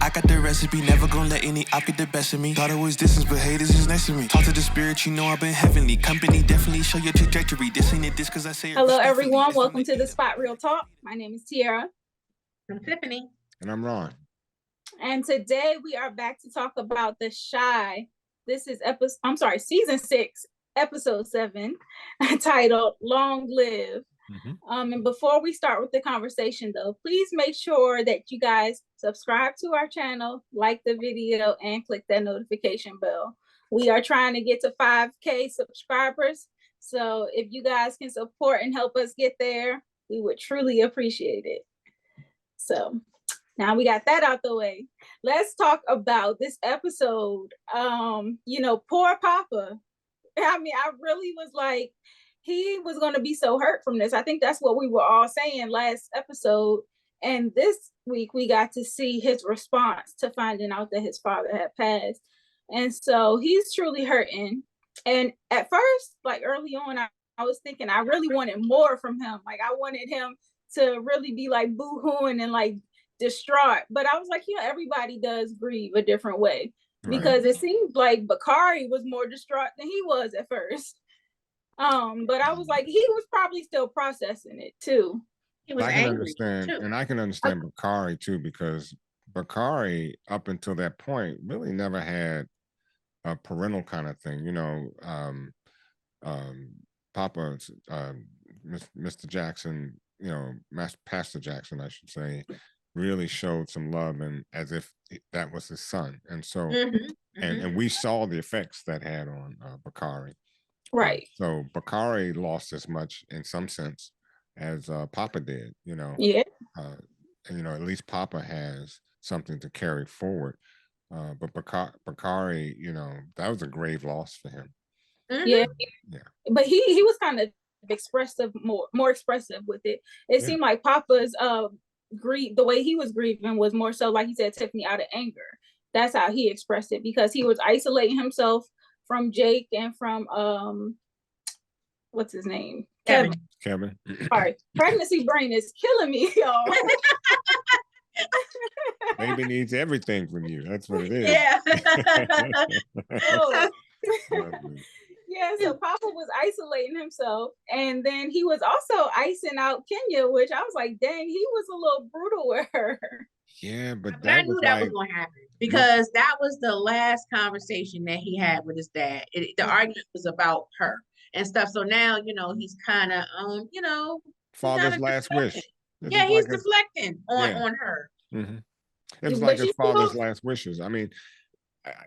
I got the recipe, never gonna let any op get the best of me. Thought it was distance, but hey, this is next to me. Talk to the spirit, you know I've been heavenly. Company definitely show your trajectory. This ain't it, this cause I say it. Hello, everyone. Welcome to the Spot Real Talk. My name is Tiara. I'm Tiffany. And I'm Ron. And today we are back to talk about The Chi. This is season 6, episode 7, titled Long Live. And before we start with the conversation, though, please make sure that you guys subscribe to our channel, like the video, and click that notification bell. We are trying to get to 5K subscribers. So if you guys can support and help us get there, we would truly appreciate it. So now we got that out the way. Let's talk about this episode. Poor Papa. I mean, I really was like, he was going to be so hurt from this. I think that's what we were all saying last episode. And this week we got to see his response to finding out that his father had passed. And so he's truly hurting. And at first, like early on, I was thinking I really wanted more from him. Like I wanted him to really be like boo-hooing and like distraught. But I was like, everybody does grieve a different way. Right. Because it seemed like Bakari was more distraught than he was at first. But I was like, he was probably still processing it too. He was angry too. And I can understand Bakari too, because Bakari, up until that point, really never had a parental kind of thing. Papa, Mr. Jackson, Pastor Jackson, I should say, really showed some love, and as if that was his son. And so, and we saw the effects that had on Bakari. Right. So Bakari lost as much in some sense as Papa did, Yeah. And, at least Papa has something to carry forward. But Bakari, that was a grave loss for him. Yeah. But he was kind of expressive, more expressive with it. It seemed like Papa's grief, the way he was grieving was more so, like he said, Tiffany, out of anger. That's how he expressed it, because he was isolating himself from Jake and from what's his name? Kevin. All right. Pregnancy brain is killing me, y'all. Baby needs everything from you. That's what it is. Yeah. Yeah, so Papa was isolating himself, and then he was also icing out Kenya, which I was like, dang, he was a little brutal with her. Yeah, but I knew that was going to happen, because that was the last conversation that he had with his dad. The argument was about her and stuff. So now, he's kind of, father's last wish. He's deflecting on her. Mm-hmm. It was like his father's last wishes. I mean,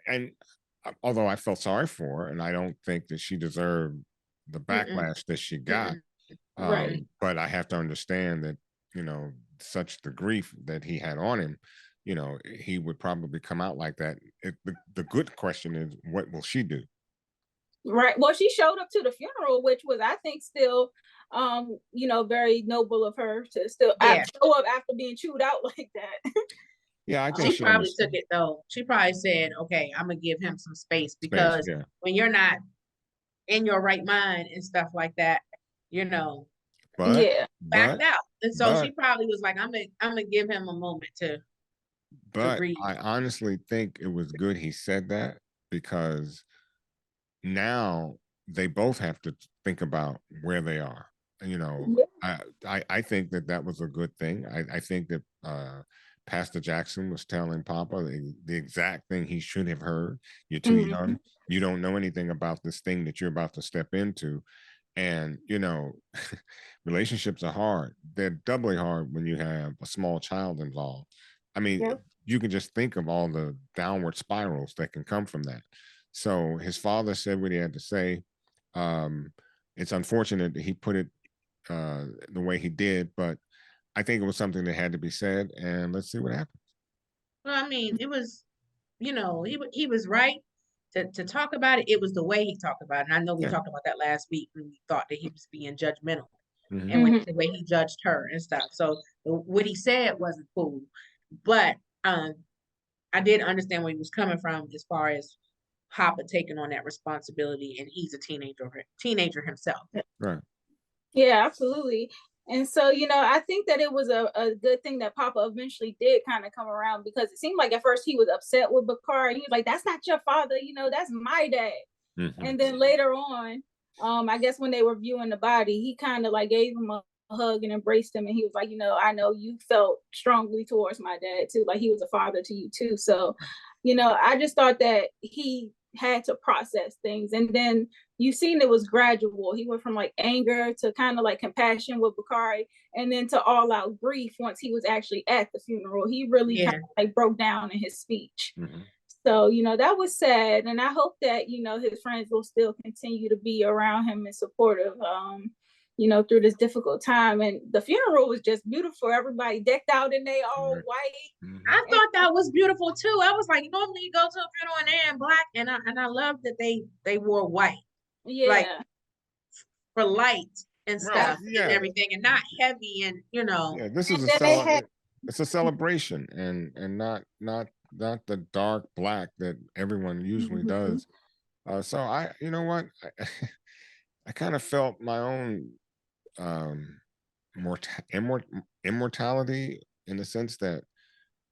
and although I felt sorry for her, and I don't think that she deserved the backlash that she got, right. But I have to understand that, such the grief that he had on him, he would probably come out like that. The good question is, what will she do? Right. Well, she showed up to the funeral, which was, I think, still, very noble of her to still show up after being chewed out like that. Yeah, I think she probably took it though. She probably said, "Okay, I'm gonna give him some space, because when you're not in your right mind and stuff like that, backed out." And so she probably was like, "I'm gonna give him a moment to." But I honestly think it was good he said that, because now they both have to think about where they are. I think that was a good thing. I think that Pastor Jackson was telling Papa the exact thing he should have heard. You're too young. You don't know anything about this thing that you're about to step into. And, relationships are hard. They're doubly hard when you have a small child involved. I mean, you can just think of all the downward spirals that can come from that. So his father said what he had to say. It's unfortunate that he put it the way he did, but I think it was something that had to be said, and let's see what happens. Well, I mean, it was, he was right to talk about it. It was the way he talked about it. And I know we talked about that last week when we thought that he was being judgmental, and when the way he judged her and stuff. So what he said wasn't cool, but I did understand where he was coming from as far as Papa taking on that responsibility, and he's a teenager himself. Right. Yeah, absolutely. And so, I think that it was a good thing that Papa eventually did kind of come around, because it seemed like at first he was upset with Bakari. He was like, that's not your father, that's my dad. Mm-hmm. And then later on, I guess when they were viewing the body, he kind of like gave him a hug and embraced him. And he was like, I know you felt strongly towards my dad too. Like he was a father to you too. So, I just thought that he had to process things. And then you seen it was gradual. He went from like anger to kind of like compassion with Bakari, and then to all out grief once he was actually at the funeral. He really kind of like broke down in his speech. Mm-hmm. So, that was sad. And I hope that, his friends will still continue to be around him and supportive, through this difficult time. And the funeral was just beautiful. Everybody decked out and they all white. Mm-hmm. I thought that was beautiful too. I was like, normally you go to a funeral and they're in black, and I love that they wore white. Yeah. Like for light and stuff and everything, and not heavy, and Yeah, this is it's a celebration, and not the dark black that everyone usually does. So I, I kind of felt my own immortality, in the sense that,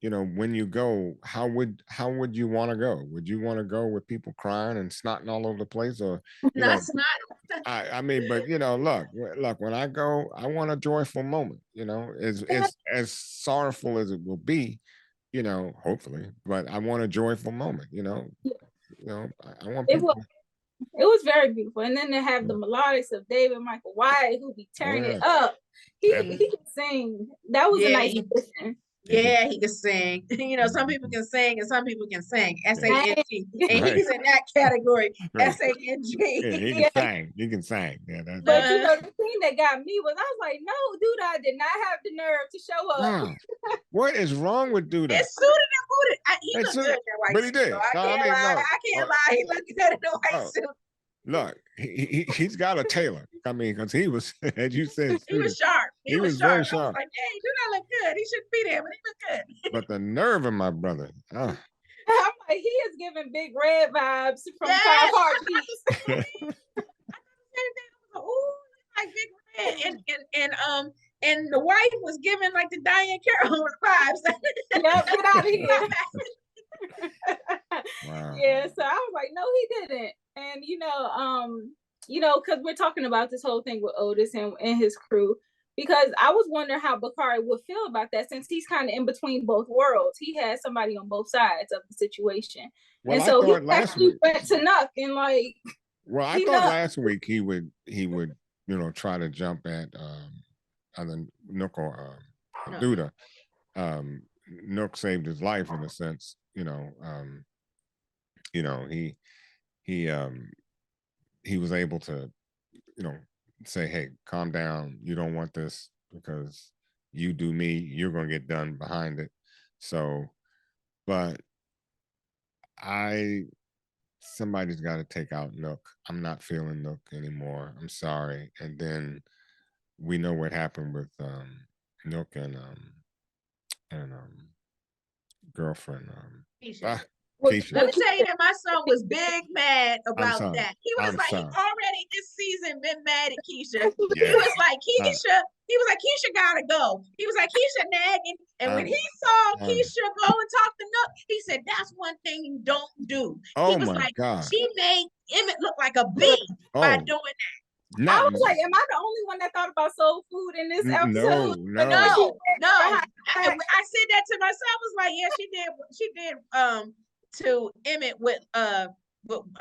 when you go, how would you want to go? Would you want to go with people crying and snotting all over the place, or not snot? I mean, but look, when I go, I want a joyful moment. As sorrowful as it will be, hopefully, but I want a joyful moment. I want people. It was very beautiful. And then they have the melodics of David Michael White, who be tearing it up. He can sing. That was a nice addition. Yeah, he can sing. Some people can sing and some people can sing. S-A-N-G. And he's in that category. S-A-N-G. Yeah, he can sing. Yeah, but the thing that got me was, I was like, no, Douda did not have the nerve to show up. What is wrong with Douda? It's suited and booted. He looked good in that white but he did. suit. So I can't lie. He looked good in the white suit. Look, he's got a tailor. I mean, because he was, as you said, he was sharp. He was very sharp. Like, hey, do not look good. He shouldn't be there, but he looked good. But the nerve of my brother. I'm like, he is giving Big Red vibes from Five Heartbeats. Ooh, like Big Red, and the wife was giving like the Diane Carroll vibes. Yep, get out of here. Wow. Yeah, so I was like, no, he didn't. And because we're talking about this whole thing with Otis and his crew, because I was wondering how Bakari would feel about that, since he's kind of in between both worlds. He had somebody on both sides of the situation. Well, and so he actually went to Nuck and like. Well, I thought last week he would try to jump at either Nook or Douda. Nook saved his life in a sense. He was able to, say, hey, calm down. You don't want this, because you do me, you're going to get done behind it. So, but somebody's got to take out Nook. I'm not feeling Nook anymore. I'm sorry. And then we know what happened with Nook and girlfriend. Keisha. Let me tell you that my son was big mad about that. He was like, already this season been mad at Keisha. Yeah. He was like, Keisha gotta go. He was like, Keisha nagging. And when he saw Keisha go and talk to Nook, he said, that's one thing you don't do. Oh, he was my God. She made Emmett look like a bee by doing that. I was like, am I the only one that thought about soul food in this episode? No. I said that to myself. I was like, yeah, she did to Emmett what a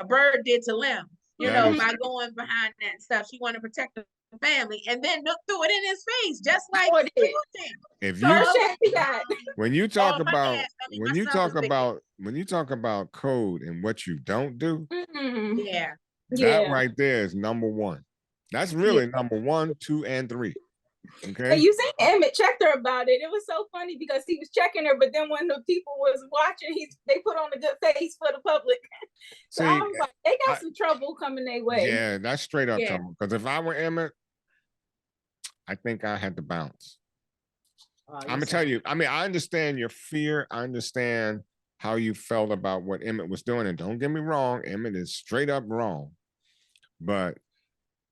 Bird did to Lem, by going behind that stuff. She wanted to protect the family, and then threw it in his face, just like when you talk about code and what you don't do, that right there is number one. That's really number 1, 2, and 3. Okay. And you seen Emmett checked her about it. It was so funny because he was checking her, but then when the people was watching, they put on a good face for the public. So I was like, they got some trouble coming their way. Yeah, that's straight up trouble. Because if I were Emmett, I think I had to bounce. I'm gonna tell you. I mean, I understand your fear. I understand how you felt about what Emmett was doing, and don't get me wrong, Emmett is straight up wrong. But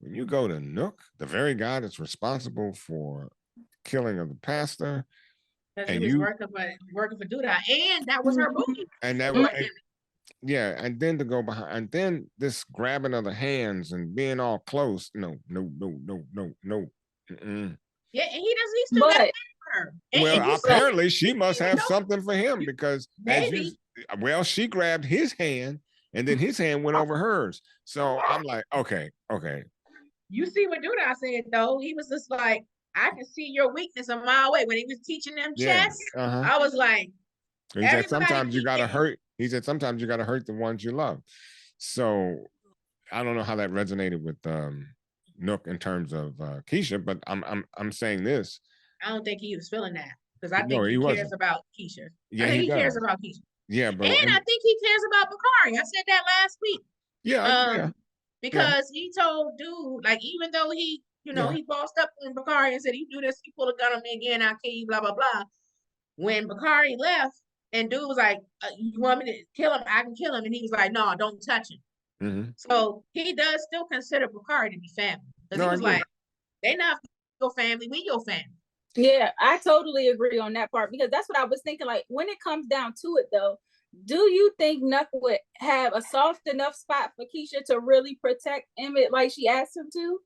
when you go to Nook, the very guy that's responsible for killing of the pastor, because he was working for Douda, and that was her bookie. And that was, yeah, and then to go behind, and then this grabbing of the hands and being all close. No. Yeah, and he still got her. Well, apparently she must have something for him because she grabbed his hand and then his hand went over hers. So I'm like, okay. You see what Douda said though? He was just like, I can see your weakness a mile away. When he was teaching them chess, I was like, he said sometimes you gotta hurt. He said sometimes you gotta hurt the ones you love. So I don't know how that resonated with Nook in terms of Keisha, but I'm saying this. I don't think he was feeling that because I think he cares about Keisha. Yeah, I think he cares about Keisha. Yeah, but I think he cares about Bakari. I said that last week. Yeah. Because he told dude, like, even though he, he bossed up on Bakari and said, you do this, you pull a gun on me again, I'll kill you, blah, blah, blah. When Bakari left, and dude was like, you want me to kill him? I can kill him. And he was like, no, don't touch him. Mm-hmm. So he does still consider Bakari to be family. Because he was like, they not your family, we your family. Yeah, I totally agree on that part because that's what I was thinking. Like, when it comes down to it, though, do you think Nuck would have a soft enough spot for Keisha to really protect Emmett like she asked him to?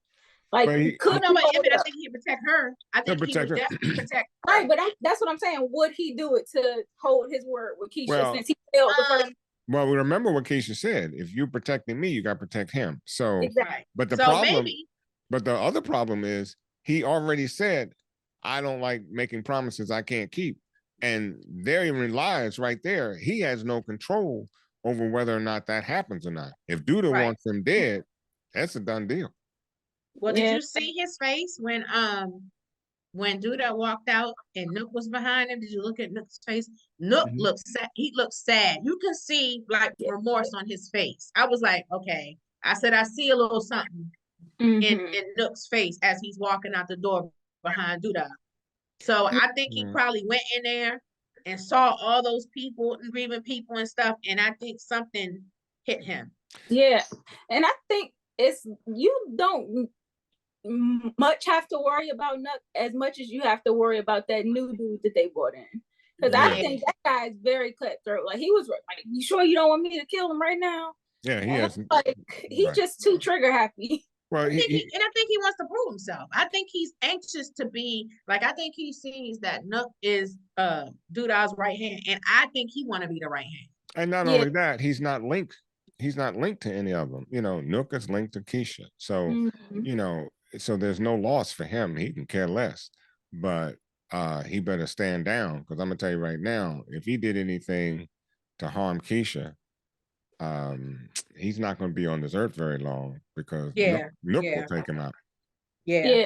Like, Emmett, I think he'd protect her. I think he would definitely protect her. Right, but that's what I'm saying. Would he do it to hold his word with Keisha since he failed the first? Well, remember what Keisha said. If you're protecting me, you got to protect him. So, exactly. But the problem, but the other problem is he already said, I don't like making promises I can't keep. And therein lies right there. He has no control over whether or not that happens or not. If Douda wants him dead, that's a done deal. Well, did you see his face when Douda walked out and Nook was behind him? Did you look at Nook's face? Nook looked sad. He looked sad. You can see like remorse on his face. I was like, okay. I said, I see a little something in Nook's face as he's walking out the door behind Douda. So I think he probably went in there and saw all those people and grieving people and stuff. And I think something hit him. Yeah. And I think you don't much have to worry about Nuck as much as you have to worry about that new dude that they brought in. Because I think that guy is very cutthroat. Like, he was like, you sure you don't want me to kill him right now? Yeah, he has. Like, he's just too trigger happy. Well, I think he wants to prove himself. I think he's anxious to be like. I think he sees that Nook is Douda's right hand, and I think he want to be the right hand. And not only that, he's not linked. He's not linked to any of them. Nook is linked to Keisha, so so there's no loss for him. He can care less, but he better stand down because I'm gonna tell you right now, if he did anything to harm Keisha, he's not going to be on this earth very long because Nook will take him out. Yeah.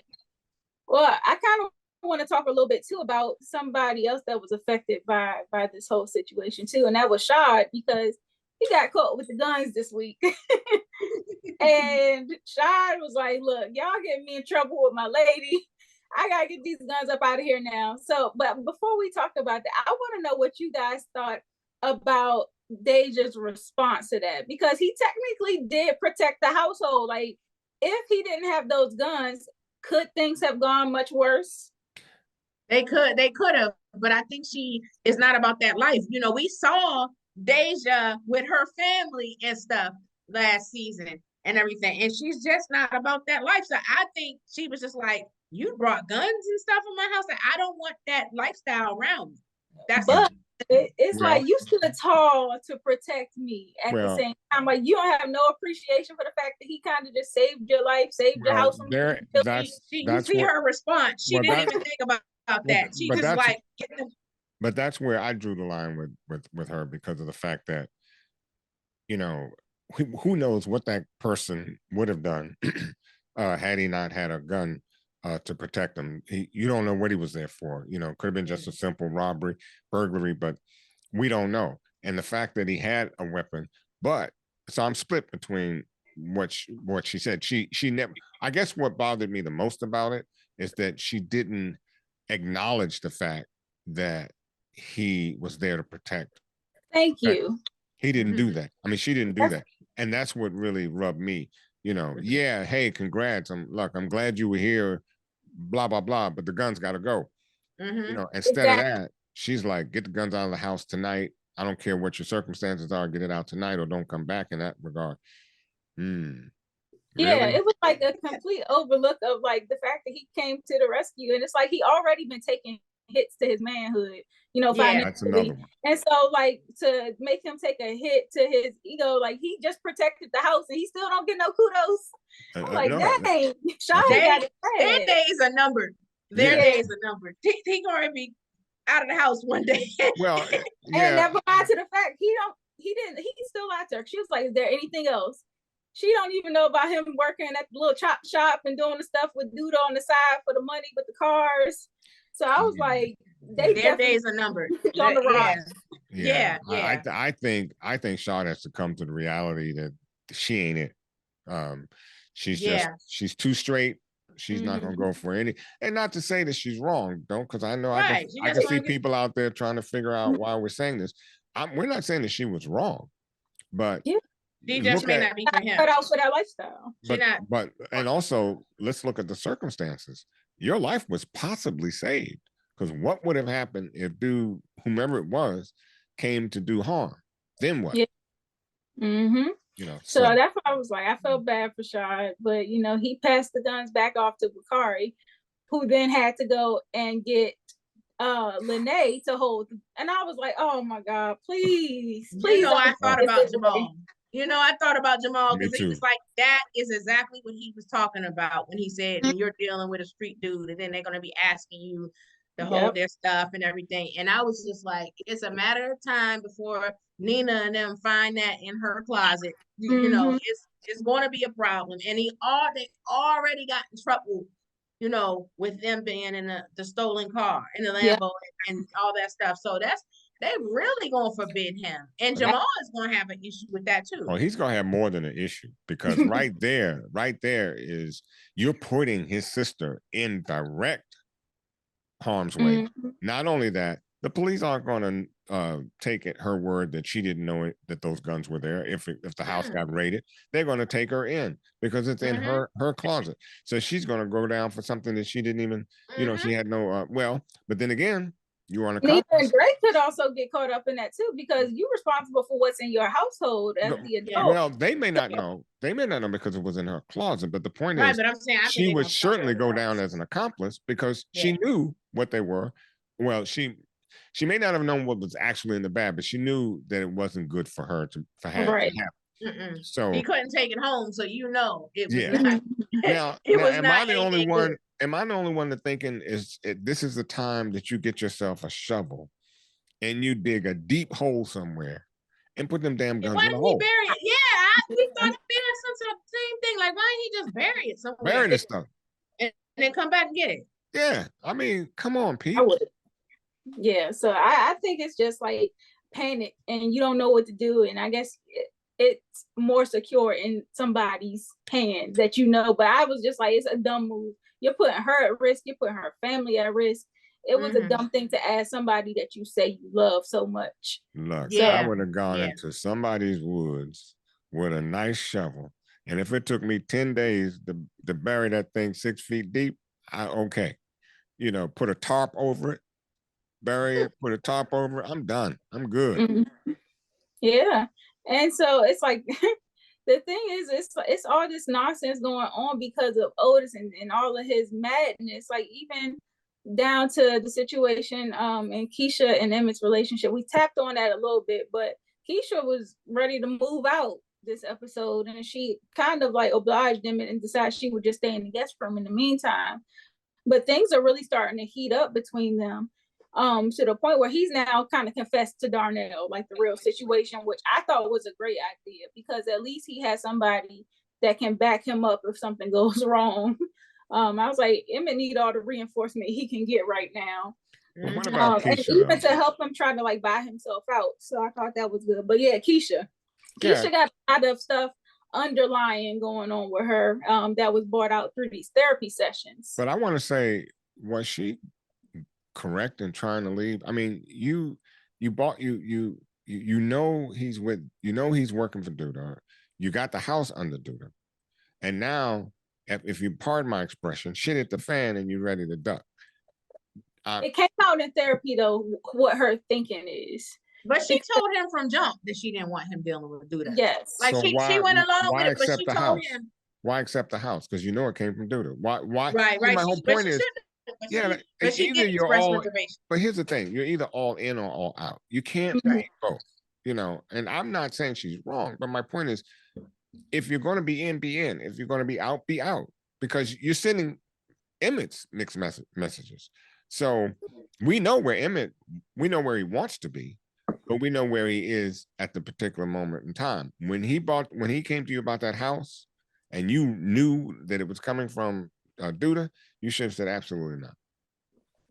Well, I kind of want to talk a little bit too about somebody else that was affected by this whole situation too, and that was Shad, because he got caught with the guns this week. And Shad was like, look, y'all getting me in trouble with my lady. I gotta get these guns up out of here now. So, but before we talk about that, I want to know what you guys thought about Deja's response to that, because he technically did protect the household. Like, if he didn't have those guns, could things have gone much worse? They could have, but I think she is not about that life. We saw Deja with her family and stuff last season and everything, and she's just not about that life. So I think she was just like, you brought guns and stuff in my house, and I don't want that lifestyle around me. It's like, you stood tall to protect me at the same time. Like, you don't have no appreciation for the fact that he kind of just saved your life, saved your house. You see her response. She didn't even think about that. She just like. But that's where I drew the line with her, because of the fact that, who knows what that person would have done had he not had a gun to protect him. You don't know what he was there for. Could have been just a simple robbery, burglary, but we don't know. And the fact that he had a weapon, so I'm split between what she said. She never. I guess what bothered me the most about it is that she didn't acknowledge the fact that he was there to protect. Thank you. He didn't do that. I mean, she didn't do that, and that's what really rubbed me. yeah, hey, congrats. I'm glad you were here, blah, blah, blah, but the guns got to go. Instead of that, she's like, get the guns out of the house tonight. I don't care what your circumstances are, get it out tonight or don't come back in that regard. Yeah, really? it was like a complete overlook of like the fact that he came to the rescue, and it's like he already been taking hits to his manhood, financially. That's another one. And so like to make him take a hit to his ego, like he just protected the house and he still don't get no kudos. I'm like, dang, Shy got it bad. Their days are numbered. Their days are numbered. He gonna be out of the house one day. Well, and never mind to the fact he's still out there. She was like, is there anything else? She don't even know about him working at the little chop shop and doing the stuff with Douda on the side for the money with the cars. So I was like, their days are numbered. On the rock. Yeah. I think Shaw has to come to the reality that she ain't it. She's too straight. She's not gonna go for any, and not to say that she's wrong, don't, because I know I can see people out there trying to figure out why we're saying this. We're not saying that she was wrong, but she just may not be for him. Cut out for that lifestyle. But and also let's look at the circumstances. Your life was possibly saved, because what would have happened if whomever it was came to do harm? Then what? So that's why I was like, I felt bad for Shad, but he passed the guns back off to Bakari, who then had to go and get Lene to hold. And I was like, oh my God, please. I thought about Jamal. I thought about Jamal because he was like, that is exactly what he was talking about when he said, when you're dealing with a street dude and then they're going to be asking you to hold their stuff and everything. And I was just like, it's a matter of time before Nina and them find that in her closet. It's going to be a problem. And they already got in trouble, with them being in the stolen car, in the Lambo and all that stuff. So they really gonna forbid him. And Jamal is gonna have an issue with that too. Oh, he's gonna have more than an issue, because right there is you're putting his sister in direct harm's way. Not only that, the police aren't gonna take it her word that she didn't know that those guns were there. If the house got raided, they're gonna take her in because it's in her closet. So she's gonna go down for something that she didn't even, she had no but then again, you are on a Nina and Drake could also get caught up in that too, because you're responsible for what's in your household as the adult. Well, they may not know. They may not know because it was in her closet. But the point is, but I'm saying, she would certainly go down as an accomplice because she knew what they were. Well, she may not have known what was actually in the bag, but she knew that it wasn't good for her to have to happen. So he couldn't take it home. So it was not. Now, am I the only one that thinking this is the time that you get yourself a shovel and you dig a deep hole somewhere and put them damn guns in the hole? Bury it? Yeah, we thought it'd be the same thing. Like, why didn't he just bury it somewhere? Bury this stuff and then come back and get it. Yeah, I mean, come on, Pete. Yeah, so I think it's just like panic and you don't know what to do, and I guess it's more secure in somebody's hands that but I was just like, it's a dumb move. You're putting her at risk, you're putting her family at risk. It was a dumb thing to ask somebody that you say you love so much. Look, I would have gone into somebody's woods with a nice shovel, and if it took me 10 days to bury that thing 6 feet deep, put a tarp over it, bury it, put a tarp over it, I'm done. I'm good. Yeah. And so it's like the thing is, it's all this nonsense going on because of Otis and all of his madness. Like even down to the situation in Keisha and Emmett's relationship. We tapped on that a little bit, but Keisha was ready to move out this episode, and she kind of like obliged him and decided she would just stay in the guest room in the meantime. But things are really starting to heat up between them. To the point where he's now kind of confessed to Darnell, like the real situation, which I thought was a great idea because at least he has somebody that can back him up if something goes wrong. I was like, Emmett need all the reinforcement he can get right now. Well, what about Keisha, and even to help him try to like buy himself out. So I thought that was good. But yeah, Keisha got a lot of stuff underlying going on with her that was brought out through these therapy sessions. But I want to say, was she correct in trying to leave? I mean, he's working for Douda. You got the house under Douda. And now, if you pardon my expression, shit hit the fan and you're ready to duck. It came out in therapy though, what her thinking is. But she told him from jump that she didn't want him dealing with Douda. Yes. Like, so she went along with it, but she told him. Why accept the house? Because you know it came from Douda. Why? Right. My whole point is, either you're all. But here's the thing: you're either all in or all out. You can't be both. You know. And I'm not saying she's wrong, but my point is, if you're going to be in, be in. If you're going to be out, be out. Because you're sending Emmett's mixed messages. So we know where Emmett. We know where he wants to be, but we know where he is at the particular moment in time. When he came to you about that house, and you knew that it was coming from Douda, you should have said absolutely not.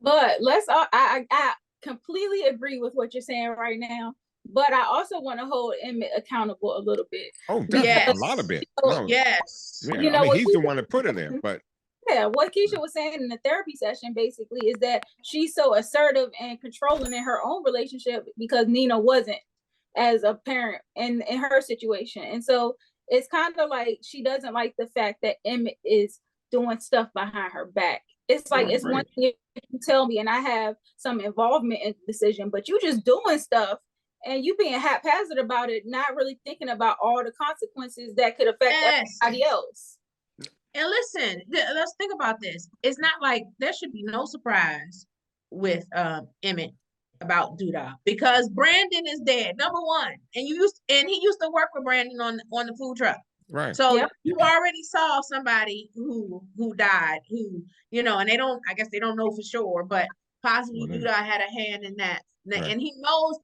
But I completely agree with what you're saying right now. But I also want to hold Emmett accountable a little bit. Oh, definitely, a lot of bit. Yes. Yeah, I mean, he's the one that put her there, but. Yeah, what Keisha was saying in the therapy session basically is that she's so assertive and controlling in her own relationship because Nina wasn't as a parent in her situation. And so it's kind of like she doesn't like the fact that Emmett is doing stuff behind her back. It's like, it's one thing if you tell me and I have some involvement in the decision, but you just doing stuff and you being haphazard about it, not really thinking about all the consequences that could affect everybody else. And listen, let's think about this. It's not like there should be no surprise with Emmett about Douda because Brandon is dead, number one, and he used to work with Brandon on the food truck. Right. So you already saw somebody who died, who and I guess they don't know for sure, but possibly Douda had a hand in that, and he knows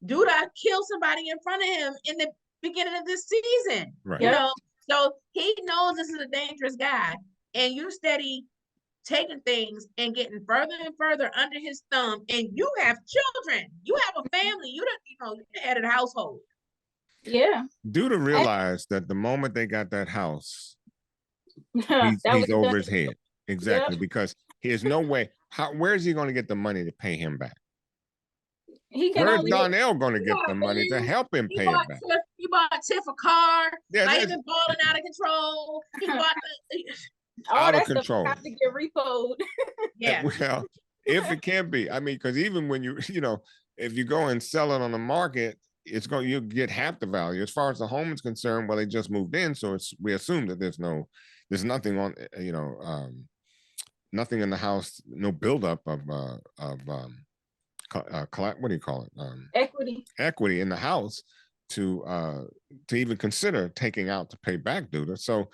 Douda killed somebody in front of him in the beginning of this season. Right. So he knows this is a dangerous guy, and you steady taking things and getting further and further under his thumb. And you have children, you have a family, you're the head of the household. Yeah. Douda realized that the moment they got that house, he's over his head. Exactly, because there's no way. Where is he going to get the money to pay him back? Where's Donnell going to get the money to help him pay it back? He bought Tiff a car. Yeah, like he's been balling out of control. He bought out of control. Have to get repoed. Yeah. Well, if it can be, I mean, because even when if you go and sell it on the market, you'll get half the value. As far as the home is concerned, well, they just moved in, so we assume that there's nothing on, nothing in the house, no buildup of what do you call it? Equity in the house to even consider taking out to pay back Douda. So,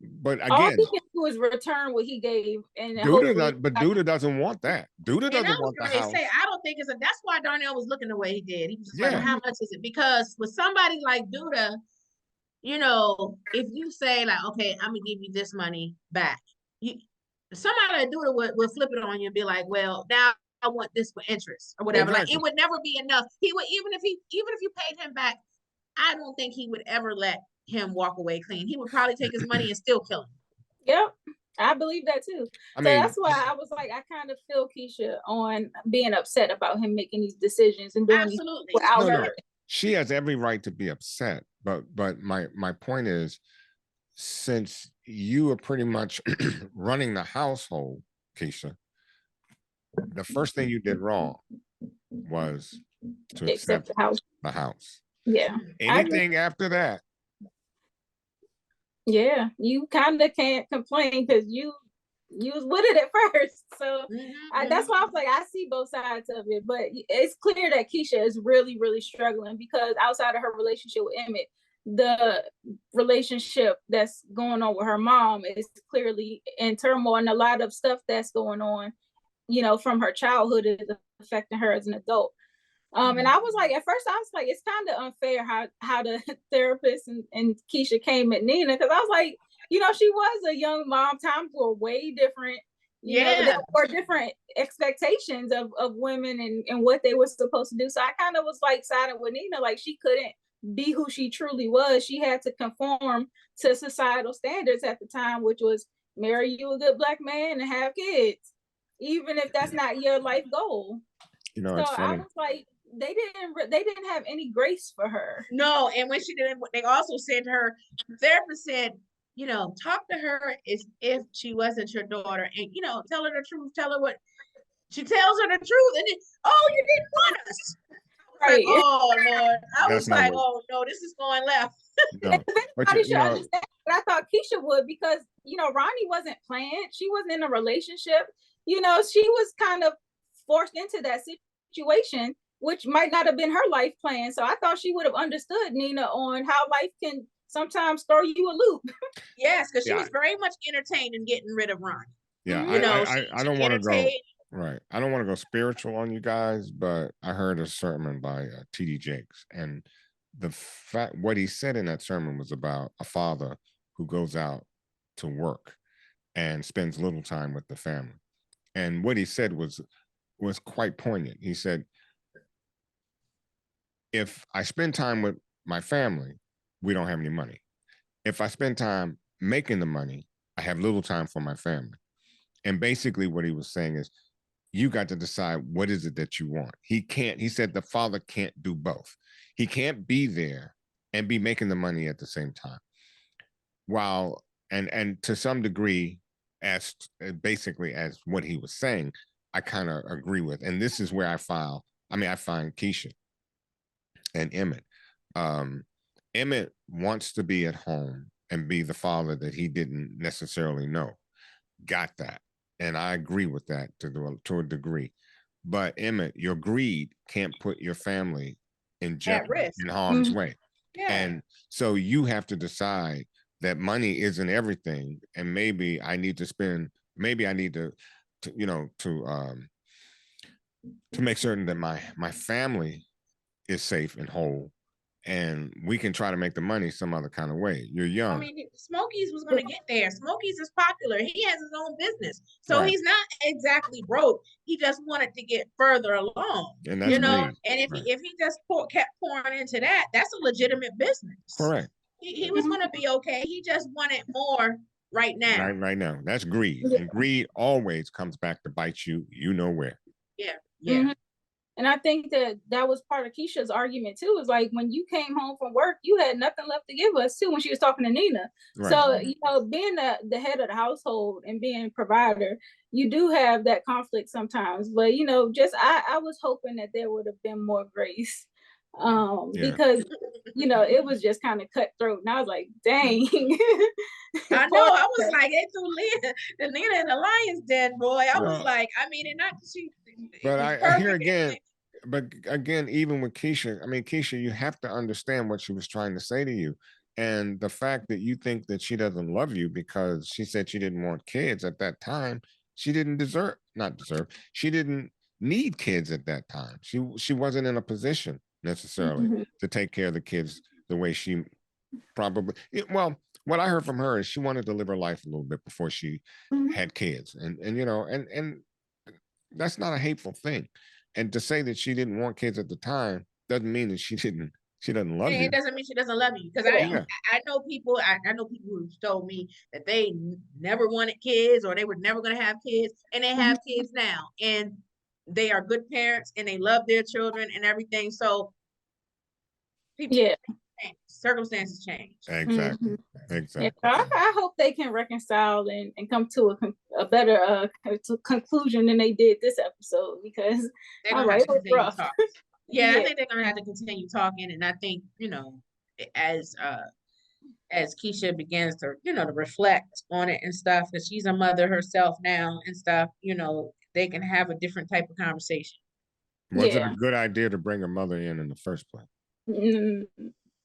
but again, all he can do is return what he gave, and Douda doesn't want that. Douda doesn't want the house. I don't think that's why Darnell was looking the way he did. He was just like, how much is it? Because with somebody like Douda, if you say like, okay, I'm gonna give you this money back, somebody like Douda would flip it on you and be like, well, now I want this for interest or whatever. Exactly. Like it would never be enough. He would even if you paid him back, I don't think he would ever let him walk away clean. He would probably take his money and still kill him. Yep, I believe that too. So that's why I was like, I kind of feel Keisha on being upset about him making these decisions and doing these without her. No. She has every right to be upset, but my point is, since you are pretty much running the household, Keisha, the first thing you did wrong was to accept the house. Yeah. Anything after that. Yeah, you kind of can't complain because you was with it at first. So that's why I was like, I see both sides of it. But it's clear that Keisha is really, really struggling because outside of her relationship with Emmett, the relationship that's going on with her mom is clearly in turmoil, and a lot of stuff that's going on, from her childhood is affecting her as an adult. And I was like, at first I was like, it's kind of unfair how the therapist and Keisha came at Nina, because I was like, she was a young mom. Times were way different. There were different expectations of women and what they were supposed to do. So I kind of was like siding with Nina, like she couldn't be who she truly was. She had to conform to societal standards at the time, which was marry you a good Black man and have kids, even if that's not your life goal. So I was like, they didn't have any grace for her. No, and when she did, they also said to her, the therapist said, talk to her as if she wasn't your daughter, and tell her the truth. Tell her what she tells her the truth, and then, oh, you didn't want us. Right. Like, oh Lord, I was like, oh no, this is going left. No. Everybody should understand. But I thought Keisha would, because Ronnie wasn't planned. She wasn't in a relationship. She was kind of forced into that situation, which might not have been her life plan. So I thought she would have understood Nina on how life can sometimes throw you a loop. Yes, because she was very much entertained in getting rid of Ronnie. Yeah, I don't want to go right. I don't want to go spiritual on you guys, but I heard a sermon by T.D. Jakes, and what he said in that sermon was about a father who goes out to work and spends little time with the family. And what he said was quite poignant. He said, if I spend time with my family, we don't have any money. If I spend time making the money, I have little time for my family. And basically what he was saying is, you got to decide what is it that you want. He said the father can't do both. He can't be there and be making the money at the same time. While, and to some degree, as basically as what he was saying, I kind of agree with. And this is where I find Keisha and Emmett. Emmett wants to be at home and be the father that he didn't necessarily know. Got that. And I agree with that to a degree. But Emmett, your greed can't put your family in jeopardy, in harm's way. Yeah. And so you have to decide that money isn't everything. And maybe I need to make certain that my family is safe and whole. And we can try to make the money some other kind of way. You're young. I mean, Smokey's was going to get there. Smokey's is popular. He has his own business. So He's not exactly broke. He just wanted to get further along. And that's and if he just kept pouring into that, that's a legitimate business. Correct. He was going to be okay. He just wanted more right now. Right now. That's greed. And greed always comes back to bite you, where. Yeah. Mm-hmm. And I think that was part of Keisha's argument too, is like, when you came home from work, you had nothing left to give us too, when she was talking to Nina. Right. So, being the head of the household and being a provider, you do have that conflict sometimes. But, I was hoping that there would have been more grace. Because, it was just kind of cutthroat. And I was like, dang. I know. I was like, they threw Nina in the lion's den, boy. I was like, I mean, and not she. But I hear again. But again, even with Keisha, you have to understand what she was trying to say to you. And the fact that you think that she doesn't love you because she said she didn't want kids at that time, she didn't she didn't need kids at that time. She wasn't in a position necessarily to take care of the kids the way she probably, what I heard from her is she wanted to live her life a little bit before she had kids. And that's not a hateful thing. And to say that she didn't want kids at the time doesn't mean that she doesn't love you. It doesn't mean she doesn't love you. Because I know people, who told me that they never wanted kids or they were never going to have kids, and they have kids now, and they are good parents and they love their children and everything. So people change. Circumstances change. Exactly. Yeah, I hope they can reconcile and come to a better conclusion than they did this episode, because they're gonna have to continue talking. Yeah, I think they're gonna have to continue talking, and I think as Keisha begins to to reflect on it and stuff, because she's a mother herself now and stuff, they can have a different type of conversation. Was it a good idea to bring a mother in the first place?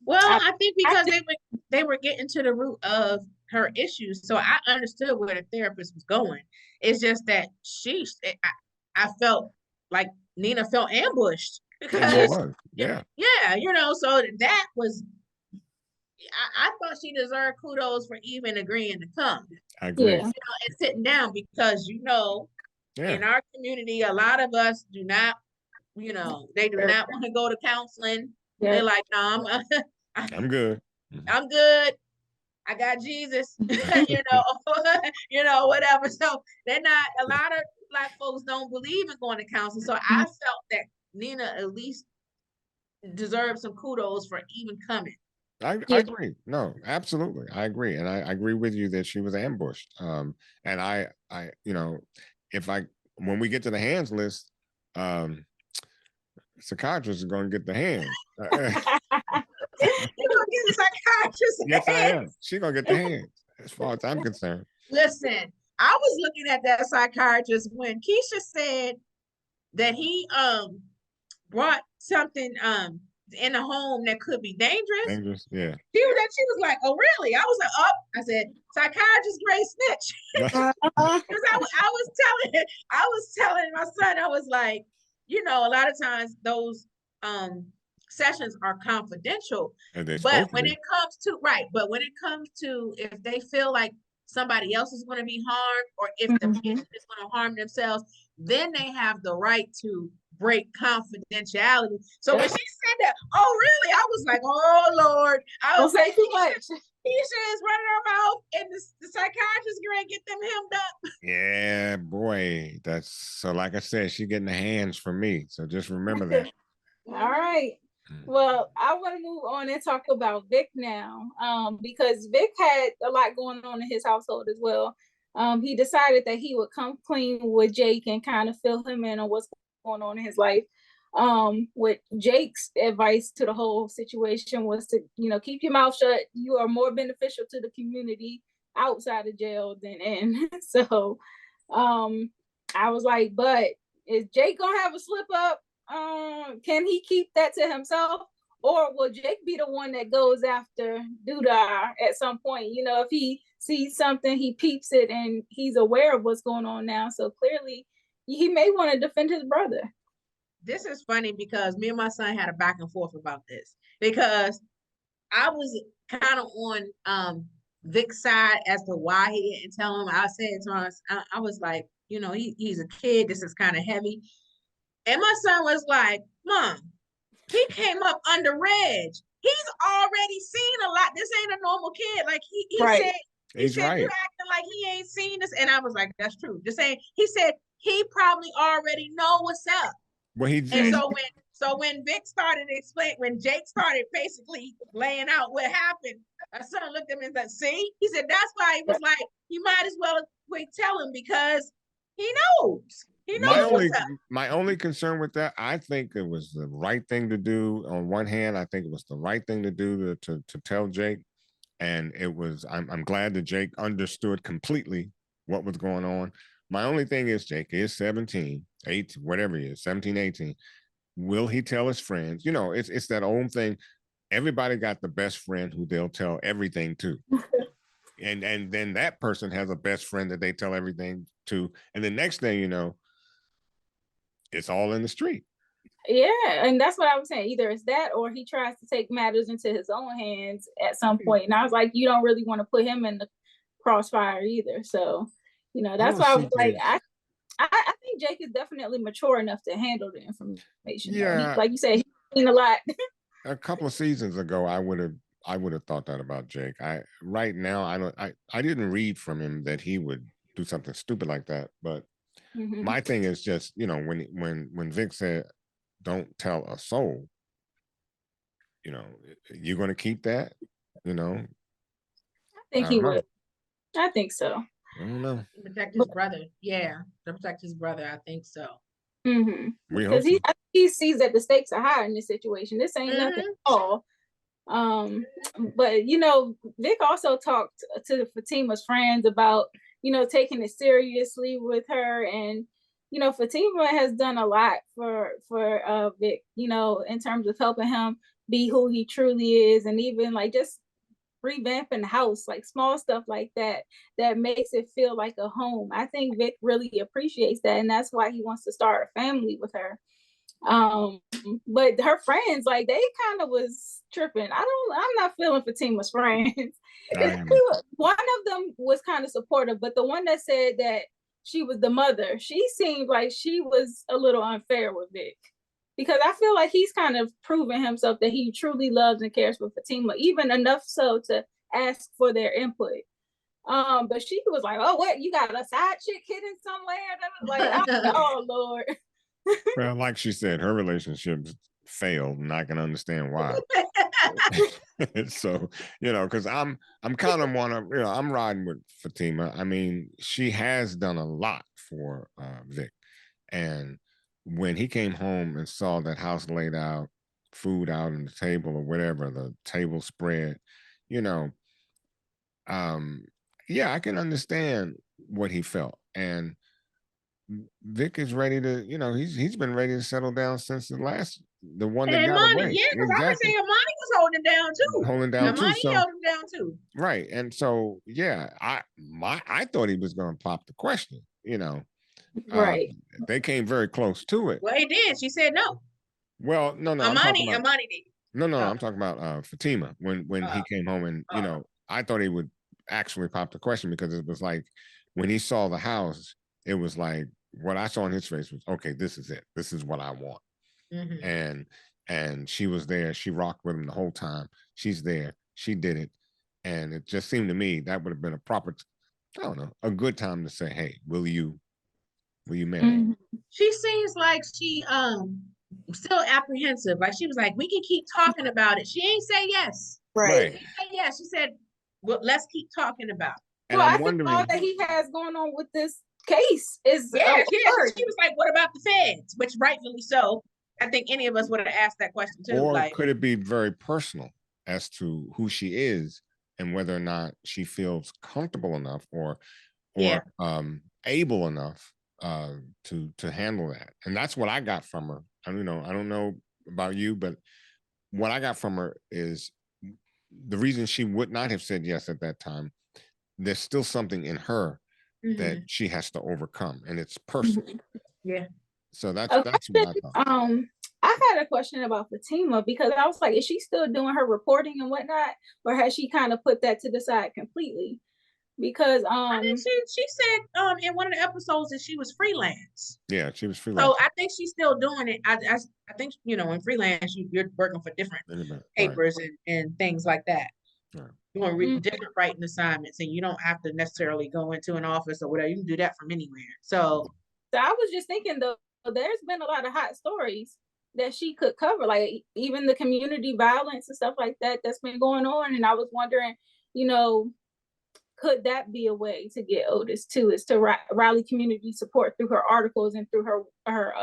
Well, I think because they were getting to the root of her issues, so I understood where the therapist was going. It's just that I felt like Nina felt ambushed because so that was. I thought she deserved kudos for even agreeing to come. I agree. And sitting down, because in our community, a lot of us do not, they do not want to go to counseling. Yeah. They're like, no, I'm good. I'm good. I got Jesus, whatever. So they're not, a lot of Black folks don't believe in going to counseling. So I felt that Nina at least deserved some kudos for even coming. I agree. No, absolutely. I agree. And I agree with you that she was ambushed. And I, when we get to the hands list, psychiatrist is going to get the hands. You're going to get the psychiatrist. Yes, I am. She's going to get the hands, as far as I'm concerned. Listen, I was looking at that psychiatrist when Keisha said that he brought something in a home that could be dangerous. Dangerous, yeah. She was like, "Oh, really?" I was like, "Oh," I said, "Psychiatrist Gray snitch." Because I was telling my son, I was like, a lot of times those sessions are confidential. But when it comes to if they feel like somebody else is going to be harmed, or if the patient is going to harm themselves, then they have the right to break confidentiality. So when she said that, oh really? I was like, oh Lord. I was like, too much. Keisha is running her mouth, and the psychiatrist gonna get them hemmed up. Yeah, boy. That's so. Like I said, she getting the hands from me. So just remember that. All right. Well, I want to move on and talk about Vic now, because Vic had a lot going on in his household as well. He decided that he would come clean with Jake and kind of fill him in on what's going on in his life. With Jake's advice to the whole situation was to, keep your mouth shut. You are more beneficial to the community outside of jail than in. So I was like, but is Jake gonna have a slip up? Can he keep that to himself, or will Jake be the one that goes after Douda at some point? If he sees something, he peeps it, and he's aware of what's going on now. So clearly, he may want to defend his brother. This is funny because me and my son had a back and forth about this, because I was kind of on Vic's side as to why he didn't tell him. I said to him, I was like, he's a kid. This is kind of heavy. And my son was like, Mom, he came up under Reg. He's already seen a lot. This ain't a normal kid. Like he right. said, right. You acting like he ain't seen this. And I was like, that's true. He said he probably already know what's up. Well, and so when Vic started explaining, when Jake started basically laying out what happened, my son looked at me and said, see? He said, that's why he was like, you might as well tell him, because he knows. My only concern with that, I think it was the right thing to do. On one hand, I think it was the right thing to do to tell Jake. And it was, I'm glad that Jake understood completely what was going on. My only thing is Jake is 17, 18, whatever he is, 17, 18. Will he tell his friends? It's that old thing. Everybody got the best friend who they'll tell everything to. and then that person has a best friend that they tell everything to. And the next thing you know, it's all in the street. Yeah, and that's what I was saying. Either it's that, or he tries to take matters into his own hands at some point. And I was like, you don't really want to put him in the crossfire either. So, that's why I was like, I think Jake is definitely mature enough to handle the information. Yeah, like you said, he's seen a lot. A couple of seasons ago, I would have thought that about Jake. Right now, I didn't read from him that he would do something stupid like that. But my thing is just, when Vic said, don't tell a soul, you're going to keep that, I think he would. I think so. I don't know. To protect his brother. Yeah, to protect his brother. I think so. Because he sees that the stakes are high in this situation. This ain't nothing at all. But Vic also talked to Fatima's friends about taking it seriously with her, and Fatima has done a lot for Vic, in terms of helping him be who he truly is, and even like just revamping the house, like small stuff like that makes it feel like a home. I think Vic really appreciates that, and that's why he wants to start a family with her. But her friends, like, they kind of was tripping. I'm not feeling Fatima's friends. One of them was kind of supportive, but the one that said that she was the mother, she seemed like she was a little unfair with Vic, because I feel like he's kind of proven himself that he truly loves and cares for Fatima, even enough so to ask for their input. But she was like, oh, what, you got a side chick hidden somewhere? That was like, oh Lord. Well, like she said, her relationship failed, and I can understand why. So, because I'm kind of I'm riding with Fatima. I mean, she has done a lot for Vic. And when he came home and saw that house laid out, food out on the table or whatever, the table spread, yeah, I can understand what he felt. And Vic is ready to, he's been ready to settle down since the one that got Monty, away. yeah, because exactly. I was saying Monty was holding down too. Monty held him down too. Right. And so, yeah, I thought he was going to pop the question, Right. They came very close to it. Well, he did. She said no. Well, no. Amani did. No, I'm talking about Fatima when he came home and, I thought he would actually pop the question because it was like when he saw the house, it was like what I saw in his face was, okay, this is it. This is what I want. Mm-hmm. And she was there. She rocked with him the whole time. She's there. She did it. And it just seemed to me that would have been a proper, a good time to say, hey, will you marry? Mm-hmm. She seems like she still apprehensive. Like she was like, we can keep talking about it. She ain't say yes. Right. She said yes. She said, well, let's keep talking about it. And well, I think all that he has going on with this case is She was like, what about the feds? Which rightfully so. I think any of us would have asked that question too. Or could it be very personal as to who she is and whether or not she feels comfortable enough or able enough to handle that? And that's what I got from her. I don't know about you, but what I got from her is the reason she would not have said yes at that time. There's still something in her that she has to overcome, and it's personal. Yeah. So that's what I thought. I had a question about Fatima because I was like, is she still doing her reporting and whatnot, or has she kind of put that to the side completely? Because I think she said in one of the episodes that she was freelance. Yeah, she was freelance. So I think she's still doing it. I think in freelance you're working for different papers and things like that. Right. Doing different writing assignments, and you don't have to necessarily go into an office or whatever. You can do that from anywhere. So I was just thinking though, there's been a lot of hot stories that she could cover, like even the community violence and stuff like that that's been going on. And I was wondering, could that be a way to get Otis too, is to rally community support through her articles and through her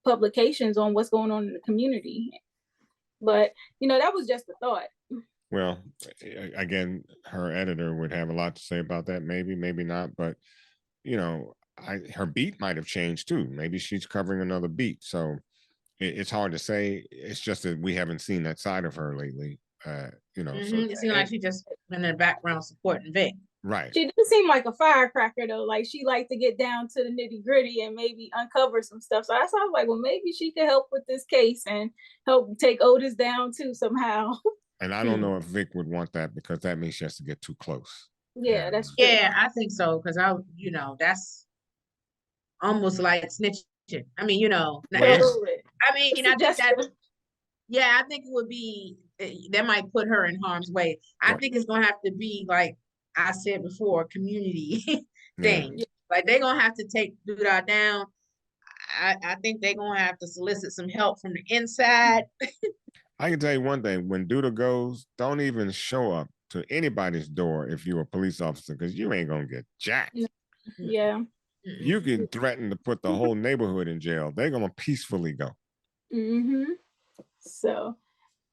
publications on what's going on in the community. But, that was just a thought. Well, again, her editor would have a lot to say about that. Maybe not. But, her beat might have changed too. Maybe she's covering another beat. So it's hard to say. It's just that we haven't seen that side of her lately. So it seems like she just been in the background supporting Vic. Right. She doesn't seem like a firecracker though. Like she liked to get down to the nitty gritty and maybe uncover some stuff. So I was like, well, maybe she could help with this case and help take Otis down too somehow. And I don't know if Vic would want that because that means she has to get too close. Yeah, that's true. Yeah, I think so because that's almost like snitching. I mean, I think that. Yeah, I think it would be that might put her in harm's way. I think it's gonna have to be like I said before, a community thing. Yeah. Like they're gonna have to take Douda down. I think they're gonna have to solicit some help from the inside. I can tell you one thing: when Douda goes, don't even show up to anybody's door if you're a police officer, because you ain't gonna get jacked. Yeah. You can threaten to put the whole neighborhood in jail. They're gonna peacefully go. Mm-hmm. So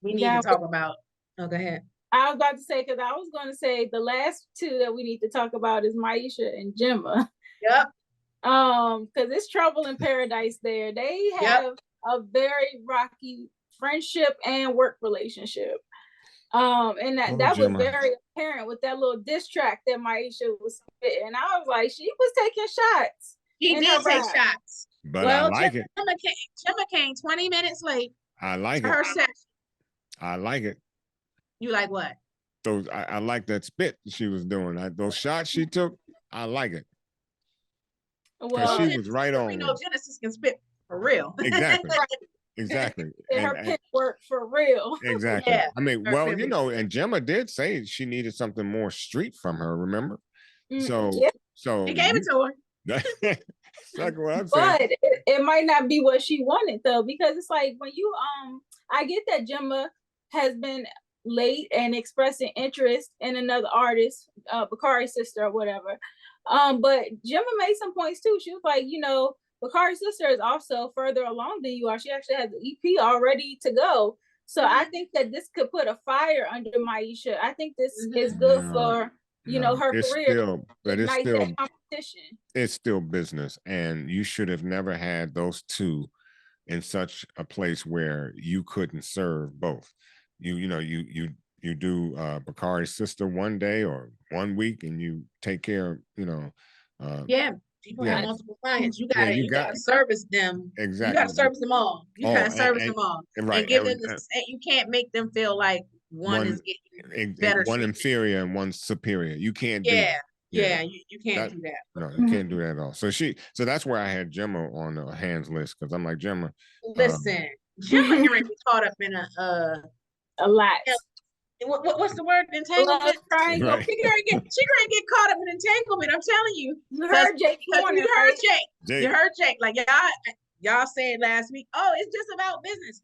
we need to talk about. Oh, go ahead. I was about to say, because I was going to say the last two that we need to talk about is Maisha and Gemma. Yep. Because it's trouble in paradise there. They have a very rocky friendship and work relationship. And that was very apparent with that little diss track that Maisha was spitting. And I was like, she was taking shots. She did take shots. But I like it. Gemma came 20 minutes late. I like it. Her session. I like it. You like what? Those I like that spit she was doing. Those shots she took, I like it. Well, she was right on. We know Genesis can spit for real. Exactly. Exactly. Her pen work for real. Exactly. Yeah, I mean, and Gemma did say she needed something more street from her, remember? So he gave it to her. That's what I'm saying. But it might not be what she wanted though, because it's like when you I get that Gemma has been late and expressing interest in another artist, Bakari's sister or whatever. But Gemma made some points too. She was like, you know, Bakari's sister is also further along than you are. She actually has the EP all ready to go. So I think that this could put a fire under Maisha. I think this is good for her career. But it's still competition. It's still business, and you should have never had those two in such a place where you couldn't serve both. You do Bakari's sister one day or 1 week, and you take care of people have multiple clients. You gotta service them. Exactly. You gotta service them all. You gotta service them all. Right. And give them you can't make them feel like one is getting better. One inferior and one superior. You can't do that. You can't do that. No, you can't do that at all. So that's where I had Gemma on the hands list, because I'm like, Gemma. Listen, Gemma can be caught up in a lot. What's the word? Entanglement. Triangle. Right. She gonna get caught up in entanglement. I'm telling you. You heard Jake. You heard Jake. Like y'all said last week. Oh, it's just about business.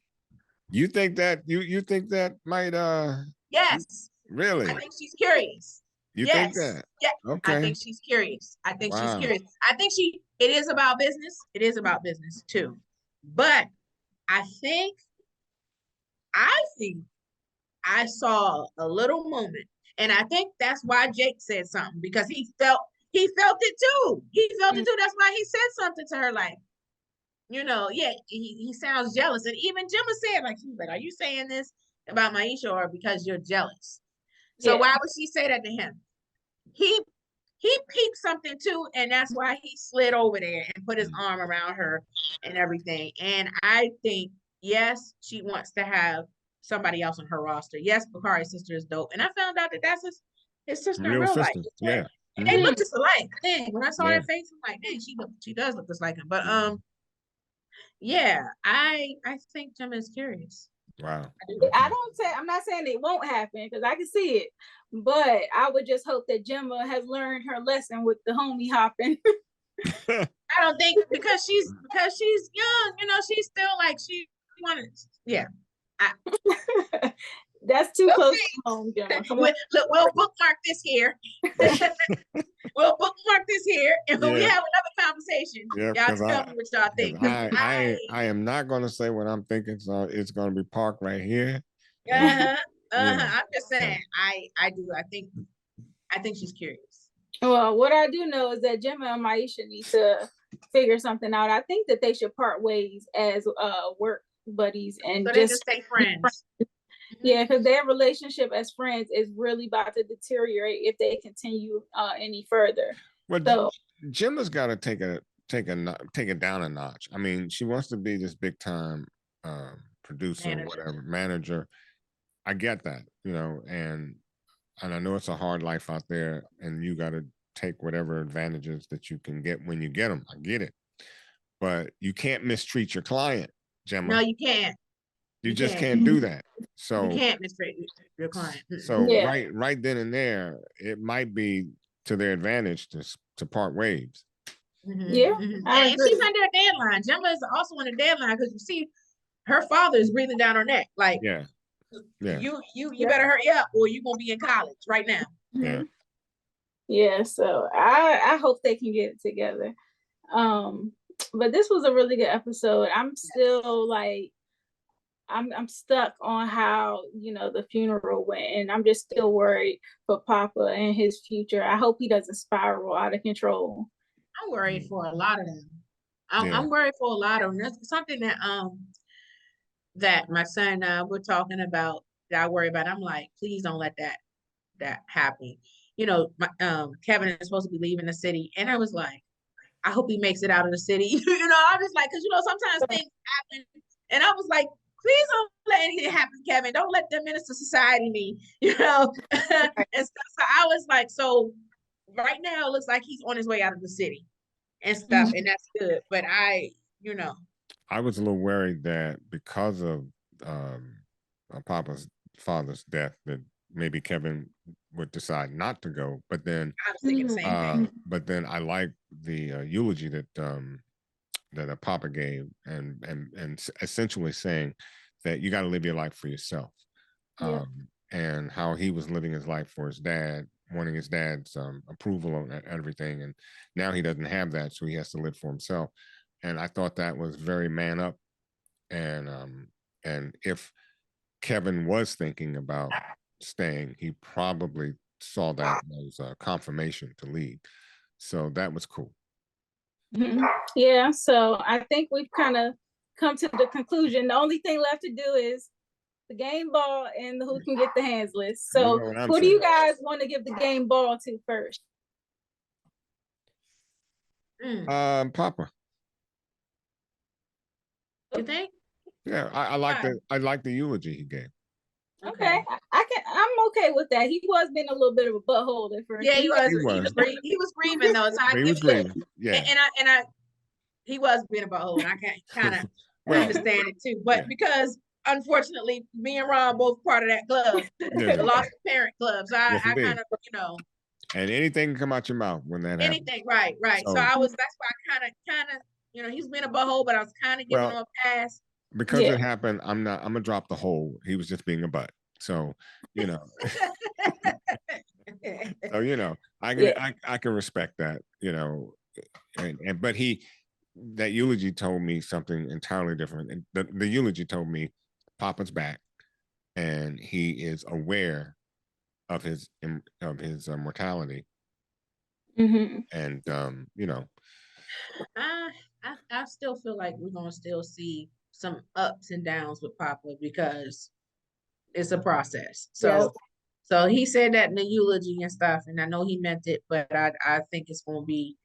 You think that you think that might Yes. Really? I think she's curious. You think that? Yeah. Okay. I think she's curious. I think she's curious. I think it is about business. It is about business too. But I think I saw a little moment, and I think that's why Jake said something, because he felt it too. He felt it too. That's why he said something to her, like, he sounds jealous. And even Gemma said, like, she was like, "Are you saying this about Maisha or because you're jealous?" So why would she say that to him? He peeped something too, and that's why he slid over there and put his arm around her and everything. And I think, yes, she wants to have somebody else on her roster. Yes, Bakari's sister is dope. And I found out that that's his sister in real life. Yeah. And they look just alike. Dang, when I saw their face, I'm like, dang, she does look just like him. But I think Gemma is curious. Wow. I'm not saying it won't happen, because I can see it. But I would just hope that Gemma has learned her lesson with the homie hopping. I don't think because she's young, she's still like she wanted. Yeah. That's too close to home, Gemma. We'll bookmark this here. We'll bookmark this here, and when we have another conversation, y'all tell me what y'all think. I am not going to say what I'm thinking, so it's going to be parked right here. I'm just saying, I do. I think she's curious. Well, what I do know is that Gemma and Maisha need to figure something out. I think that they should part ways as work buddies and so just stay friends. Yeah, because their relationship as friends is really about to deteriorate if they continue any further. Well, so Gemma's got to take it down a notch. I mean, she wants to be this big time producer, manager. I get that, and I know it's a hard life out there, and you got to take whatever advantages that you can get when you get them. I get it, but you can't mistreat your client, Gemma. No, you can't. You just can't do that. So you can't mistreat your client. So right then and there, it might be to their advantage to part ways. Mm-hmm. Yeah, mm-hmm. And she's under a deadline. Gemma is also on a deadline because you see, her father is breathing down her neck. Like, you better hurry up, or you're gonna be in college right now. Yeah. Yeah. So I hope they can get it together. But this was a really good episode. I'm still like, I'm stuck on how, the funeral went, and I'm just still worried for Papa and his future. I hope he doesn't spiral out of control. I'm worried for a lot of them. I'm worried for a lot of them. That's something that that my son and I were talking about, that I worry about. I'm like, please don't let that happen. Kevin is supposed to be leaving the city, and I was like, I hope he makes it out of the city. I was like, because sometimes things happen, and I was like, please don't let anything happen, Kevin. Don't let them Minister Society me, and stuff. So I was like, so right now it looks like he's on his way out of the city and stuff, and that's good. But I was a little worried that because of Papa's father's death, that maybe Kevin would decide not to go. But then I was thinking the same thing. But then I like the eulogy that Papa gave, and essentially saying that you got to live your life for yourself. and how he was living his life for his dad, wanting his dad's approval on everything, and now he doesn't have that, so he has to live for himself. And I thought that was very man up. And if Kevin was thinking about staying, he probably saw that as a confirmation to leave. So that was cool. Yeah, so I think we've kind of come to the conclusion. The only thing left to do is the game ball and the who can get the hands list. So who do you guys want to give the game ball to first? Papa. You think? Yeah, I like the eulogy he gave. Okay, I'm okay with that. He was being a little bit of a butthole at first. Yeah, he was grieving though. So he was grieving. Yeah, and he was being a butthole, and I can kind of understand it too. But because unfortunately, me and Ron both part of that club, the lost parent club. So I kind of, And anything can come out your mouth when that happens. Anything, right. So that's why I kind of, he's been a butthole, but I was kind of giving him a pass. Because it happened, I'm gonna drop the whole. He was just being a butt. So, so I can respect that, but that eulogy told me something entirely different. And the eulogy told me Papa's back and he is aware of his mortality. And I still feel like we're gonna still see some ups and downs with Papa because it's a process. So he said that in the eulogy and stuff, and I know he meant it, but I think it's gonna be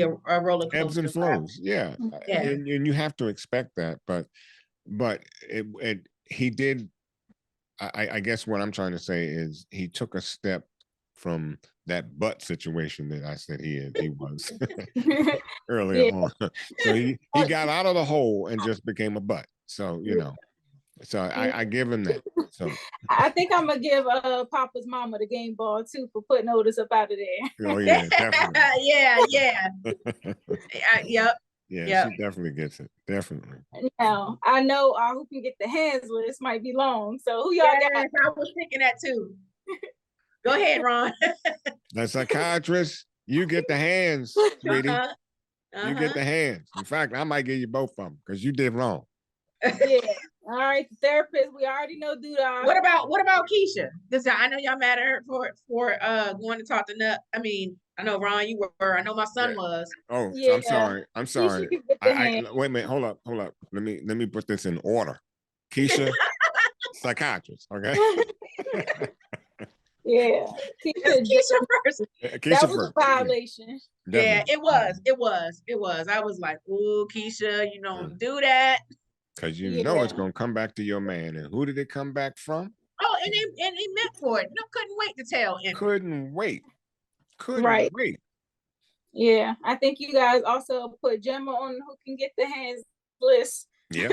a roller coaster. Ebbs and flows, yeah. And you have to expect that, but he did. I guess what I'm trying to say is he took a step from that butt situation that I said he was earlier on. So he got out of the hole and just became a butt. So so I give him that. So I think I'm gonna give Papa's mama the game ball too for putting Otis up out of there. Oh yeah, definitely. Yep. Yeah, she definitely gets it. Definitely. Now I know who can get the hands list might be long. So who y'all got? I was thinking that too. Go ahead, Ron. The psychiatrist, you get the hands, sweetie. You get the hands. In fact, I might give you both of them because you did wrong. Yeah. All right, the therapist. We already know Douda. What about Keisha? Because I know y'all mad at her for going to talk to Nut. I mean, I know Ron, you were. I know my son was. Oh, yeah. I'm sorry. I wait a minute. Hold up. Let me put this in order. Keisha, psychiatrist. Okay. Yeah, Keisha first. That was a violation. Yeah, it was. I was like, "Ooh, Keisha, you don't do that." Because it's gonna come back to your man. And who did it come back from? Oh, and he meant for it. No, couldn't wait to tell him. Couldn't wait. Wait. Yeah, I think you guys also put Gemma on who can get the hands list. Yep.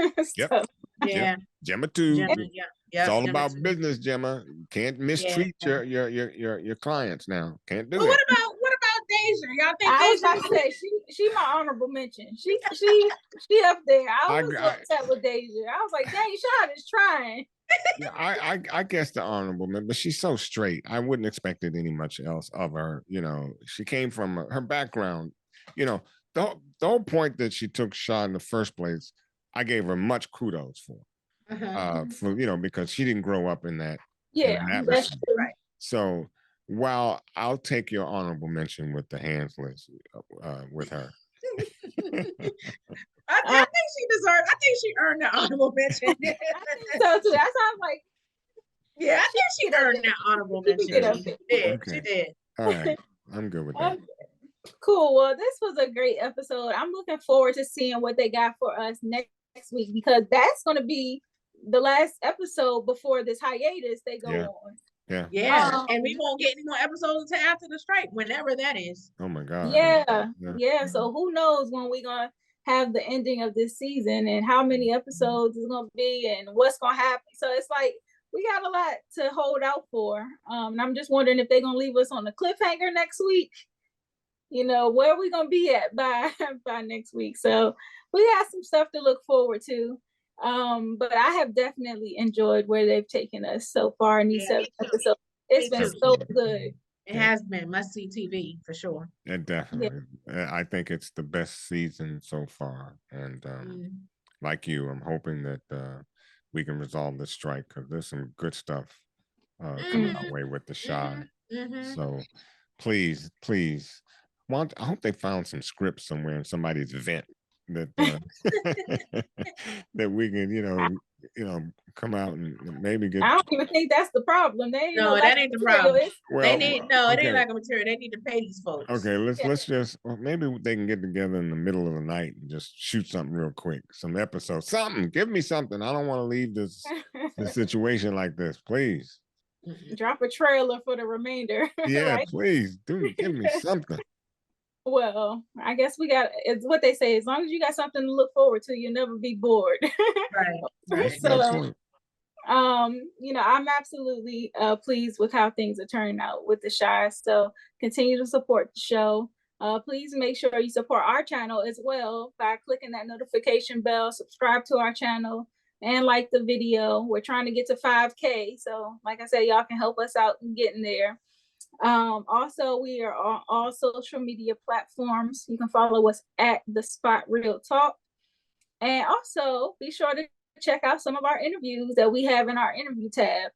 Yeah. Gemma too. It's all Gemma about too. business, Gemma. You can't mistreat your clients now. Can't do that. What about Deja? Y'all think I was about to say she my honorable mention. She up there. I was upset with Deja. I was like, dang, Shad is trying. Yeah, I guess the honorable mention, but she's so straight. I wouldn't expect any much else of her. She came from her background. The whole point that she took Shad in the first place, I gave her much kudos for. Because she didn't grow up in that. Yeah, that's true. Right. So while I'll take your honorable mention with the hands list with her. I think she earned the honorable mention. I think so too. That sounds like. Yeah, I think she earned that honorable mention. She did. All right, I'm good with that. Cool. Well, this was a great episode. I'm looking forward to seeing what they got for us next week because that's going to be the last episode before this hiatus they go on. Yeah. And we won't get any more episodes until after the strike, whenever that is. Oh my God. Yeah. So who knows when we're gonna have the ending of this season and how many episodes it's gonna be and what's gonna happen. So it's like we got a lot to hold out for. And I'm just wondering if they're gonna leave us on a cliffhanger next week. Where are we gonna be at by next week? So we got some stuff to look forward to. But I have definitely enjoyed where they've taken us so far in these 7 episodes. It's been so good. It has been must-see TV for sure. It definitely. I think it's the best season so far. And like you, I'm hoping that we can resolve this strike, because there's some good stuff coming our way with the Shy. So please, I hope they found some scripts somewhere in somebody's vent that that we can, come out and maybe get. I don't even think that's the problem. That ain't the problem. They need it ain't like a material. They need to pay these folks. Okay, let's just maybe they can get together in the middle of the night and just shoot something real quick. Some episodes, something. Give me something. I don't want to leave this situation like this. Please drop a trailer for the remainder. Yeah, right? Please give me something. Well, I guess it's what they say. As long as you got something to look forward to, you'll never be bored. Right. So, I'm absolutely pleased with how things are turning out with the Shy. So continue to support the show. Please make sure you support our channel as well by clicking that notification bell, subscribe to our channel, and like the video. We're trying to get to 5K. So like I said, y'all can help us out in getting there. Also, we are on all social media platforms. You can follow us at The Spot Real Talk. And also be sure to check out some of our interviews that we have in our interview tab.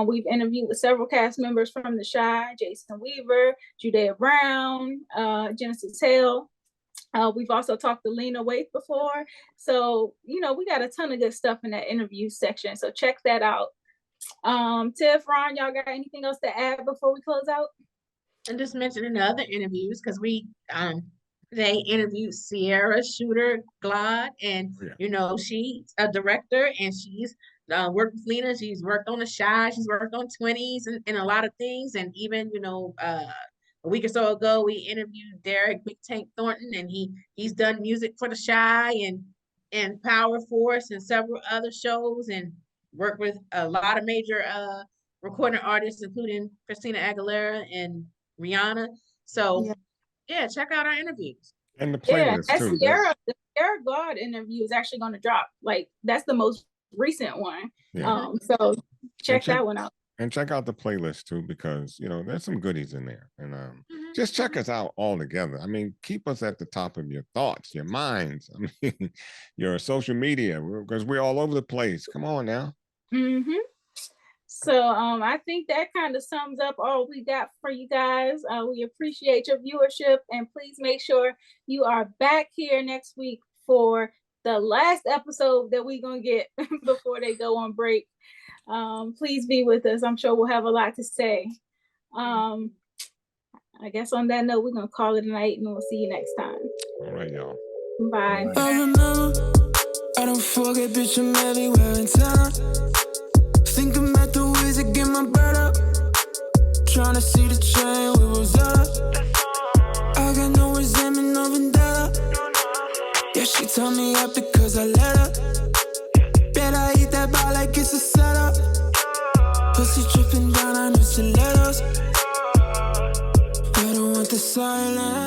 We've interviewed with several cast members from The Shy: Jason Weaver, Judea Brown, Genesis Hale. We've also talked to Lena Waithe before. So, we got a ton of good stuff in that interview section. So check that out. Tiff, Ron, y'all got anything else to add before we close out? And just mentioning the other interviews, because they interviewed Sierra Shooter Glad, and she's a director, and she's worked with Lena. She's worked on The Shy, she's worked on 20s and a lot of things. And even a week or so ago, we interviewed Derek Big Tank Thornton, and he's done music for The Shy and Power Force and several other shows, and worked with a lot of major recording artists, including Christina Aguilera and Rihanna. So check out our interviews. And the playlist too. The Sierra God interview is actually going to drop. Like, that's the most recent one. Yeah. So check that one out. And check out the playlist too, because there's some goodies in there. And just check us out all together. I mean, keep us at the top of your thoughts, your minds. I mean, your social media, because we're all over the place. Come on now. So I think that kind of sums up all we got for you guys. We appreciate your viewership, and please make sure you are back here next week for the last episode that we're gonna get before they go on break. Please be with us. I'm sure we'll have a lot to say. I guess on that note, we're gonna call it a night, and we'll see you next time. All right, y'all. Bye. I remember, I don't forget, bitch, I'm everywhere in town. Think about the ways to get my bread up. Trying to see the train we was up. I got no resentment, no vendetta. Yeah, she told me up because I let her. Bet I eat that bar like it's a setup. Pussy dripping down, I know stilettos. I don't want the silence.